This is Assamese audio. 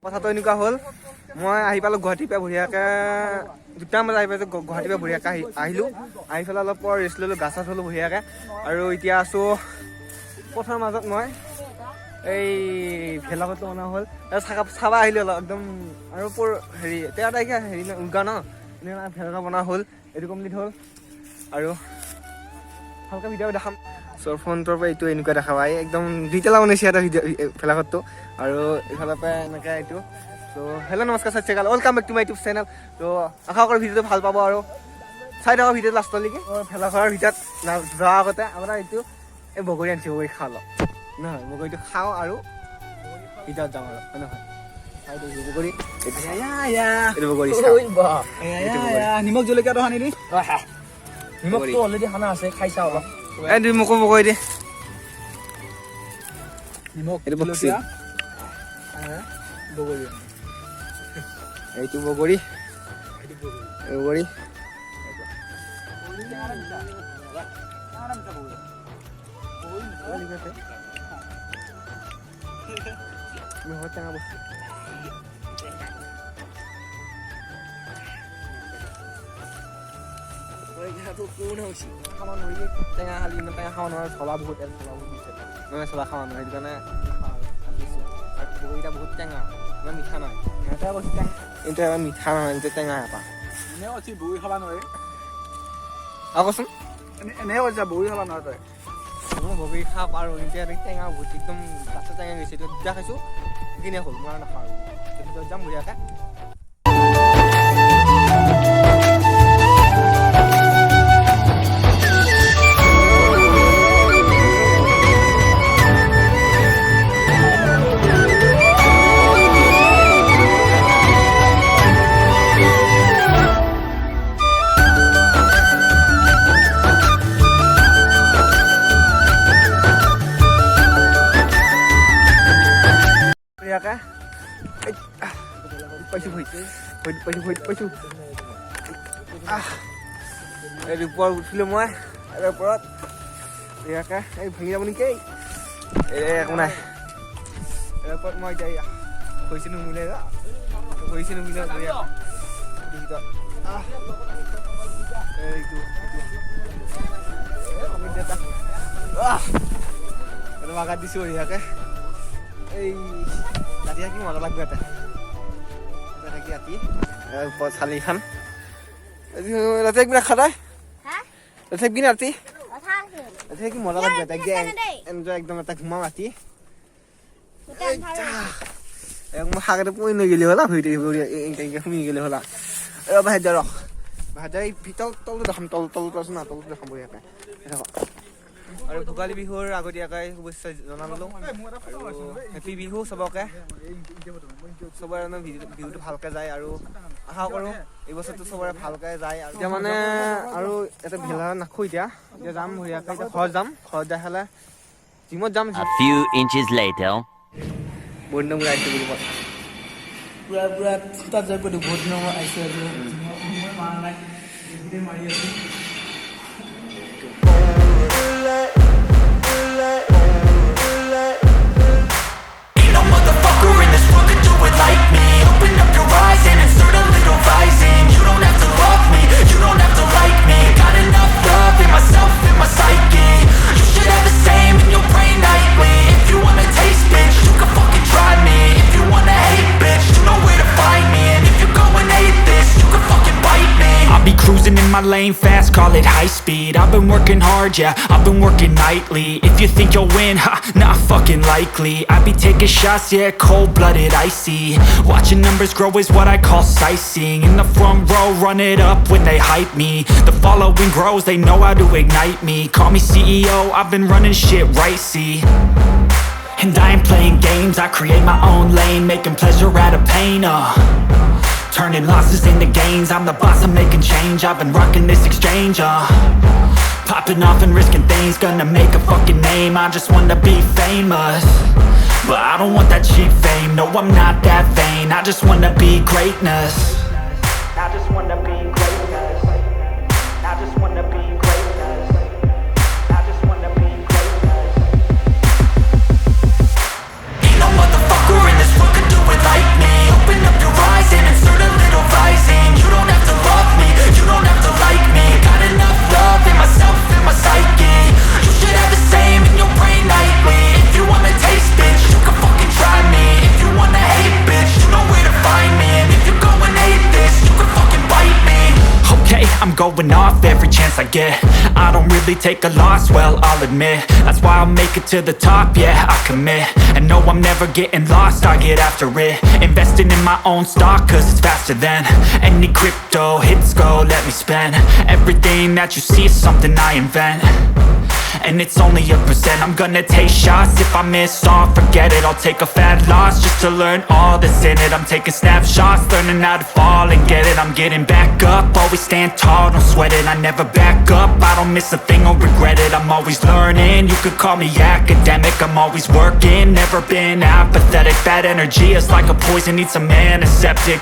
কথাটো এনেকুৱা হ'ল মই আহি পালোঁ গুৱাহাটীৰ পৰা বঢ়িয়াকৈ 2টামান বজাত আহি পাইছোঁ গুৱাহাটীৰ পৰা বঢ়িয়াকৈ আহিলোঁ আহি পেলাই অলপ ৰেষ্ট ল'লোঁ গা চা ধুলোঁ বঢ়িয়াকৈ আৰু এতিয়া আছোঁ পথাৰৰ মাজত মই এই ভেলাঘৰটো বনোৱা হ'ল আৰু চাব আহিলোঁ অলপ একদম আৰু হেৰি 13 তাৰিখে হেৰি উৰুকা ন এনেকৈ ভেলাঘৰ বনোৱা হ'ল এইটো কমপ্লিট হ'ল আৰু ভালকৈ ভিডিঅ' দেখাম ফ্ৰণ্টৰ পৰা এইটো এনেকুৱা দেখা পায় একদম ডিটেইল বনাইছে এটা ভিডিঅ' ভেলাঘৰটো আৰু এইফালৰ পৰা এনেকৈ এইটো তো হেল্ল' নমস্কাৰ Sat Sri Akal welcome back to my YouTube channel তো আশা কৰোঁ ভিডিঅ'টো ভাল পাব আৰু চাই থাকক ভিডিঅ'টো লাষ্টলৈকে ভেলাঘৰৰ ভিতৰত যোৱাৰ আগতে আপোনাৰ এইটো এই বগৰী আনিছোঁ বগৰী খাওঁ অলপ নহয় বগৰীটো খাওঁ আৰু ভিতৰত যাওঁ আৰু হয় নহয় বগৰী এইটো বগৰী নিমখ জলকীয়াটো সানি দি নিমখটো অলৰেডি সানা আছে খাইছা অলপ এই দুই মোকো বগৰী দে নিমখ এইটো জলকীয়া বগৰী এইটো বগৰী বগৰী টেঙা বস্তু খাব নোৱাৰি টেঙা খালি ইমান টেঙা খাব নোৱাৰোঁ চলা বহুত মানে চলা খাব নোৱাৰে সেইটো কাৰণে আৰু বগৰীটা বহুত টেঙা ইমান মিঠা নহয় এটা বস্তু টেঙা কিন্তু এবাৰ মিঠা নহয় কিন্তু টেঙা এপাহ এনেও অতি বগৰী খাব নোৱাৰে আৰু কচোন এনেও কৈছা বগৰী খাব নোৱাৰে তই মই বগৰী খাব পাৰোঁ কিন্তু ইয়াত টেঙা বহুত একদম লাষ্টত টেঙা গৈছে এইটো দুটা খাইছোঁ কিনে হ'ল মই নাখাওঁ ভিতৰত যাম বঢ়িয়াকৈ পাইছোঁ এই ওপৰত উঠিলোঁ মই ইয়াৰ ওপৰত ইয়াকে এই ভাঙি যাব নেকি একো নাই ইয়াৰ ওপৰত মই এতিয়া খৰিছে নুমিলে বাগাত দিছোঁ ইয়াকে এই ৰাতি কি মজা লাগবে এটা ৰাতি ওপৰত চালিখন ৰাতি একবিলাক খাদাই ৰাতি একদিন ৰাতি কি মজা লাগবে এটা এনজয় একদম এটা ঘুমাম ৰাতি মই শাকেটো পৰি নগ'লে হ'লা ভৰি শুনি গ'লে হ'লা বাহিৰ যা ৰখ বাহিৰ যা এই তলটো দেখাম তলটো আছো না তলটো দেখাম বঢ়িয়াকৈ আৰু ভোগালী বিহুৰ আগতীয়াকৈ শুভেচ্ছা জনালোঁ হেপী বিহু চবকে চবৰে বিহুটো ভালকৈ যায় আৰু আশা কৰোঁ এই বছৰটো চবৰে ভালকৈ যায় আৰু এতিয়া মানে আৰু এটা ভেলা নাখোঁ এতিয়া যাম বঢ়িয়াকৈ এতিয়া ঘৰত যাম ঘৰত যাই পেলাই জিমত যাম বহুত দিনৰ মূৰত আহিছোঁ বুলি কয় পুৰা তাত যাই বহুত দিনৰ মূৰত আহিছোঁ মাৰি আছোঁ my lane fast, call it high speed. I've been working hard, yeah, I've been working nightly. If you think you'll win, ha, not fucking likely. I be taking shots, yeah, cold-blooded, icy. Watching numbers grow is what I call sightseeing. In the front row, run it up when they hype me. The following grows, they know how to ignite me. Call me CEO, I've been running shit right, see. And I ain't playing games, I create my own lane, making pleasure out of pain, turning losses into gains. I'm the boss, I'm making change. I've been rocking this exchange, popping off and risking things. Gonna make a fucking name. I just wanna be famous, but I don't want that cheap fame. No, I'm not that vain. I just wanna be greatness. I just wanna be greatness. I just wanna be greatness. I just wanna be greatness. Ain't no motherfucker in this world could do it like me. I'm going off every chance I get. I don't really take a loss, well, I'll admit. That's why I'll make it to the top, yeah, I commit. And no, I'm never getting lost, I get after it. Investing in my own stock, cause it's faster than any crypto hits go, let me spend. Everything that you see is something I invent, and it's only a percent. I'm gonna take shots, if I miss all, forget it. I'll take a fat loss just to learn all that's in it. I'm taking snapshots, learning how to fall and get it. I'm getting back up, always stand tall, don't sweat it. I never back up, I don't miss a thing or regret it. I'm always learning, you could call me academic. I'm always working, never been apathetic. Bad energy is like a poison, needs a man, a septic.